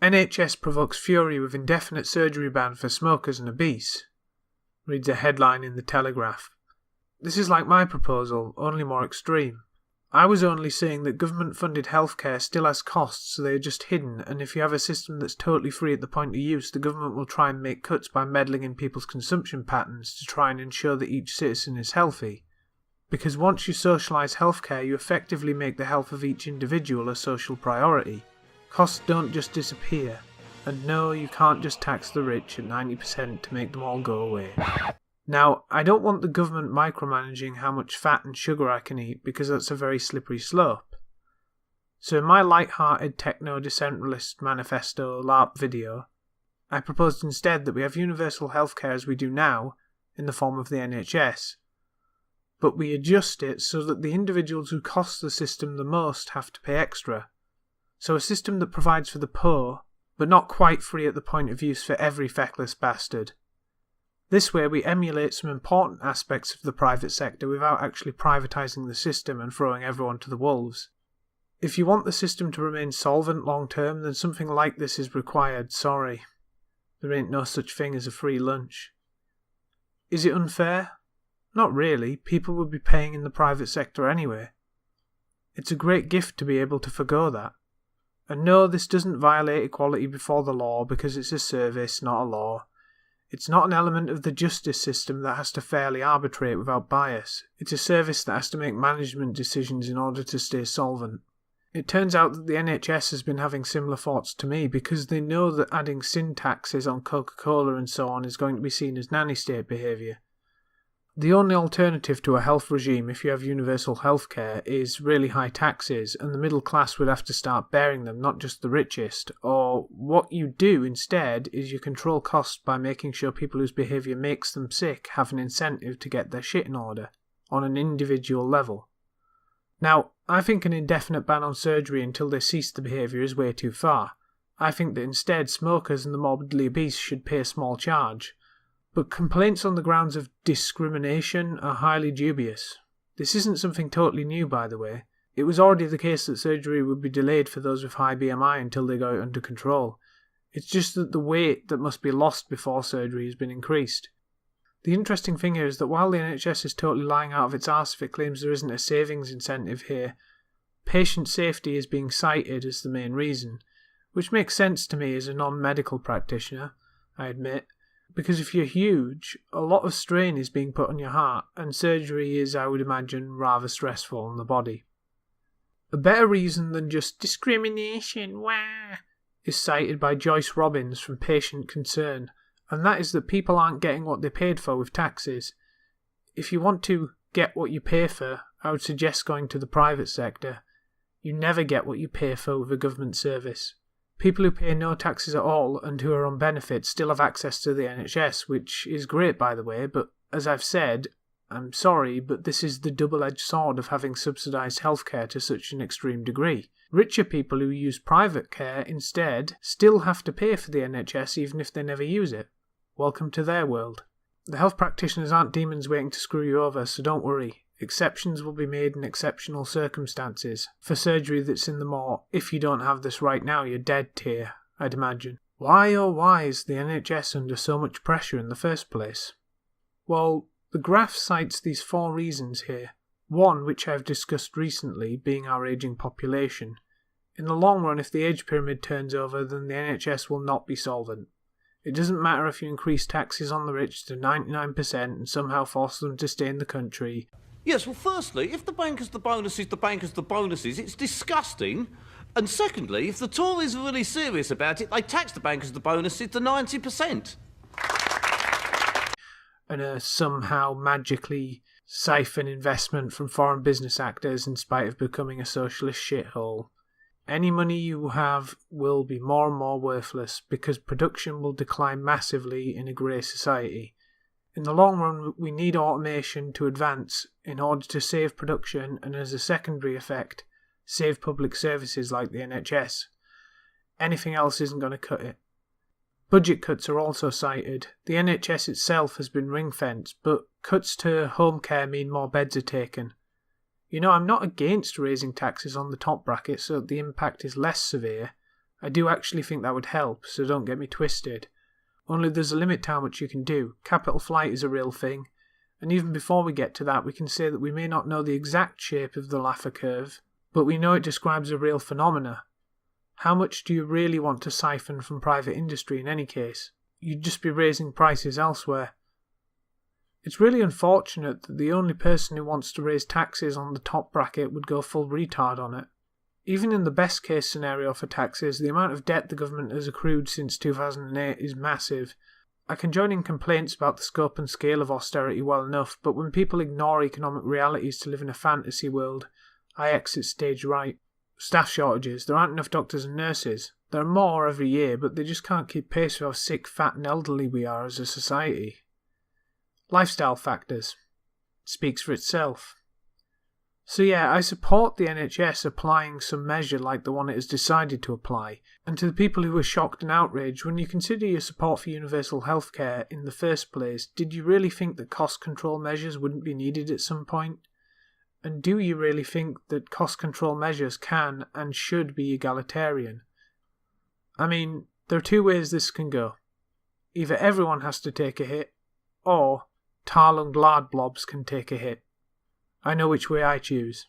NHS provokes fury with indefinite surgery ban for smokers and obese, reads a headline in The Telegraph. This is like my proposal, only more extreme. I was only saying that government-funded healthcare still has costs, so they are just hidden, and if you have a system that's totally free at the point of use, the government will try and make cuts by meddling in people's consumption patterns to try and ensure that each citizen is healthy. Because once you socialise healthcare, you effectively make the health of each individual a social priority. Costs don't just disappear, and no, you can't just tax the rich at 90% to make them all go away. Now, I don't want the government micromanaging how much fat and sugar I can eat because that's a very slippery slope. So in my light-hearted techno-decentralist manifesto LARP video, I proposed instead that we have universal healthcare as we do now, in the form of the NHS, but we adjust it so that the individuals who cost the system the most have to pay extra. So a system that provides for the poor, but not quite free at the point of use for every feckless bastard. This way we emulate some important aspects of the private sector without actually privatising the system and throwing everyone to the wolves. If you want the system to remain solvent long term, then something like this is required, sorry. There ain't no such thing as a free lunch. Is it unfair? Not really, people would be paying in the private sector anyway. It's a great gift to be able to forgo that. And no, this doesn't violate equality before the law because it's a service, not a law. It's not an element of the justice system that has to fairly arbitrate without bias. It's a service that has to make management decisions in order to stay solvent. It turns out that the NHS has been having similar thoughts to me because they know that adding sin taxes on Coca-Cola and so on is going to be seen as nanny state behaviour. The only alternative to a health regime if you have universal healthcare is really high taxes, and the middle class would have to start bearing them, not just the richest. Or what you do instead is you control costs by making sure people whose behaviour makes them sick have an incentive to get their shit in order, on an individual level. Now, I think an indefinite ban on surgery until they cease the behaviour is way too far. I think that instead smokers and the morbidly obese should pay a small charge. But complaints on the grounds of discrimination are highly dubious. This isn't something totally new, by the way. It was already the case that surgery would be delayed for those with high BMI until they got it under control. It's just that the weight that must be lost before surgery has been increased. The interesting thing here is that while the NHS is totally lying out of its arse if it claims there isn't a savings incentive here, patient safety is being cited as the main reason, which makes sense to me as a non-medical practitioner, I admit. Because if you're huge, a lot of strain is being put on your heart, and surgery is, I would imagine, rather stressful on the body. A better reason than just discrimination, wah, is cited by Joyce Robbins from Patient Concern, and that is that people aren't getting what they paid for with taxes. If you want to get what you pay for, I would suggest going to the private sector. You never get what you pay for with a government service. People who pay no taxes at all and who are on benefits still have access to the NHS, which is great by the way, but as I've said, I'm sorry, but this is the double-edged sword of having subsidised healthcare to such an extreme degree. Richer people who use private care instead still have to pay for the NHS even if they never use it. Welcome to their world. The health practitioners aren't demons waiting to screw you over, so don't worry. Exceptions will be made in exceptional circumstances, for surgery that's in the more if you don't have this right now you're dead tier, I'd imagine. Why oh why is the NHS under so much pressure in the first place? Well, the graph cites these 4 reasons here. One, which I've discussed recently, being our ageing population. In the long run, if the age pyramid turns over, then the NHS will not be solvent. It doesn't matter if you increase taxes on the rich to 99% and somehow force them to stay in the country. Yes, well, firstly, if the bankers the bonuses, it's disgusting. And secondly, if the Tories are really serious about it, they tax the bankers the bonuses to 90%. And somehow magically siphon investment from foreign business actors in spite of becoming a socialist shithole. Any money you have will be more and more worthless because production will decline massively in a grey society. In the long run, we need automation to advance in order to save production and, as a secondary effect, save public services like the NHS. Anything else isn't going to cut it. Budget cuts are also cited. The NHS itself has been ring-fenced, but cuts to home care mean more beds are taken. You know, I'm not against raising taxes on the top bracket so that the impact is less severe, I do actually think that would help, so don't get me twisted. Only there's a limit to how much you can do. Capital flight is a real thing, and even before we get to that, we can say that we may not know the exact shape of the Laffer curve, but we know it describes a real phenomena. How much do you really want to siphon from private industry in any case? You'd just be raising prices elsewhere. It's really unfortunate that the only person who wants to raise taxes on the top bracket would go full retard on it. Even in the best case scenario for taxes, the amount of debt the government has accrued since 2008 is massive. I can join in complaints about the scope and scale of austerity well enough, but when people ignore economic realities to live in a fantasy world, I exit stage right. Staff shortages. There aren't enough doctors and nurses. There are more every year, but they just can't keep pace with how sick, fat and elderly we are as a society. Lifestyle factors. Speaks for itself. So yeah, I support the NHS applying some measure like the one it has decided to apply, and to the people who were shocked and outraged, when you consider your support for universal healthcare in the first place, did you really think that cost control measures wouldn't be needed at some point? And do you really think that cost control measures can and should be egalitarian? I mean, there are two ways this can go. Either everyone has to take a hit, or Tal and Glad blobs can take a hit. I know which way I choose.